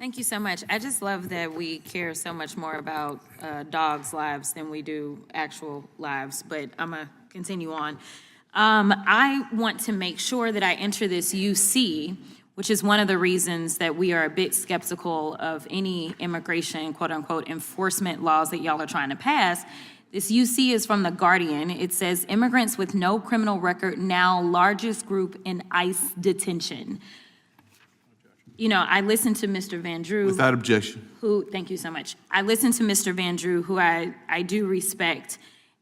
Thank you so much. I just love that we care so much more about dogs' lives than we do actual lives, but I'm going to continue on. I want to make sure that I enter this UC, which is one of the reasons that we are a bit skeptical of any immigration, quote unquote, enforcement laws that y'all are trying to pass. This UC is from The Guardian. It says, immigrants with no criminal record now largest group in ICE detention. You know, I listened to Mr. Van Drew. Without objection. Thank you so much. I listened to Mr. Van Drew, who I do respect,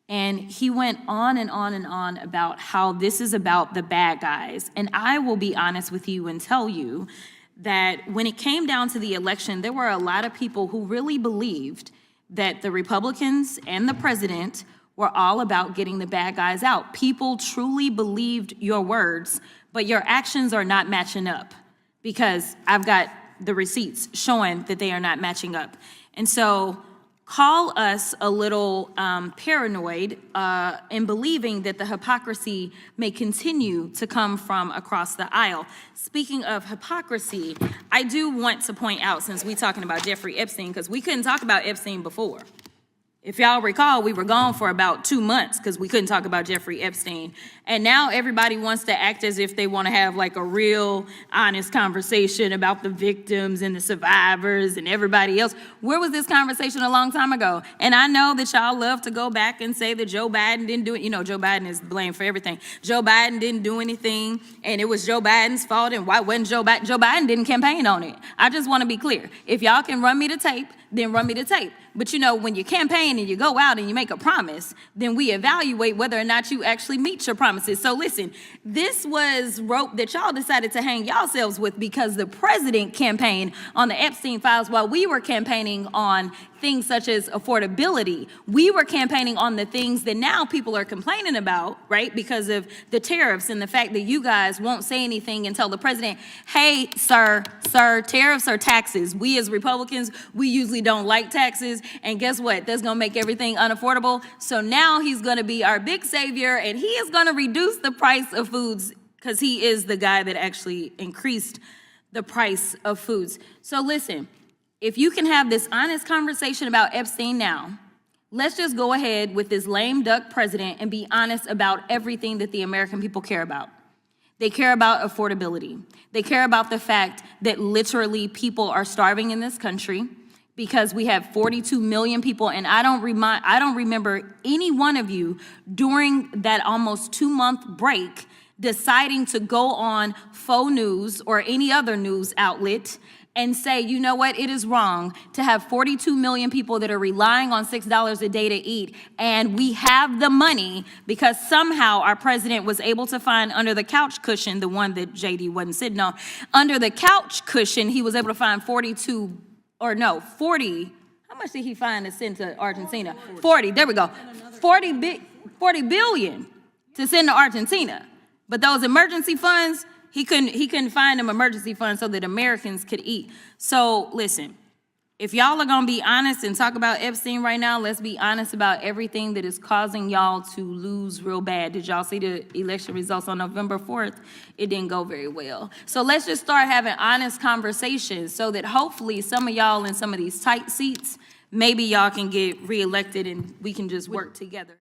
and he went on and on and on about how this is about the bad guys. And I will be honest with you and tell you that when it came down to the election, there were a lot of people who really believed that the Republicans and the president were all about getting the bad guys out. People truly believed your words, but your actions are not matching up, because I've got the receipts showing that they are not matching up. And so call us a little paranoid in believing that the hypocrisy may continue to come from across the aisle. Speaking of hypocrisy, I do want to point out, since we're talking about Jeffrey Epstein, because we couldn't talk about Epstein before. If y'all recall, we were gone for about 2 months because we couldn't talk about Jeffrey Epstein. And now everybody wants to act as if they want to have like a real honest conversation about the victims and the survivors and everybody else. Where was this conversation a long time ago? And I know that y'all love to go back and say that Joe Biden didn't do it. You know, Joe Biden is blamed for everything. Joe Biden didn't do anything, and it was Joe Biden's fault, and why wasn't Joe Biden? Joe Biden didn't campaign on it. I just want to be clear. If y'all can run me the tape, then run me the tape. But you know, when you campaign and you go out and you make a promise, then we evaluate whether or not you actually meet your promises. So listen, this was rope that y'all decided to hang yourselves with because the president campaigned on the Epstein files while we were campaigning on things such as affordability. We were campaigning on the things that now people are complaining about, right? Because of the tariffs and the fact that you guys won't say anything and tell the president, hey, sir, tariffs are taxes. We as Republicans, we usually don't like taxes. And guess what? That's gonna make everything unaffordable. So now he's gonna be our big savior, and he is gonna reduce the price of foods because he is the guy that actually increased the price of foods. So listen, if you can have this honest conversation about Epstein now, let's just go ahead with this lame duck president and be honest about everything that the American people care about. They care about affordability. They care about the fact that literally people are starving in this country because we have 42 million people, and I don't remember any one of you during that almost 2-month break deciding to go on faux news or any other news outlet and say, you know what, it is wrong to have 42 million people that are relying on $6 a day to eat, and we have the money because somehow our president was able to find under the couch cushion, the one that JD wasn't sitting on, under the couch cushion, he was able to find 40, how much did he find to send to Argentina? 40, there we go, 40 billion to send to Argentina. But those emergency funds, he couldn't find them emergency funds so that Americans could eat. So listen, if y'all are gonna be honest and talk about Epstein right now, let's be honest about everything that is causing y'all to lose real bad. Did y'all see the election results on November 4th? It didn't go very well. So let's just start having honest conversations so that hopefully some of y'all in some of these tight seats, maybe y'all can get reelected and we can just work together.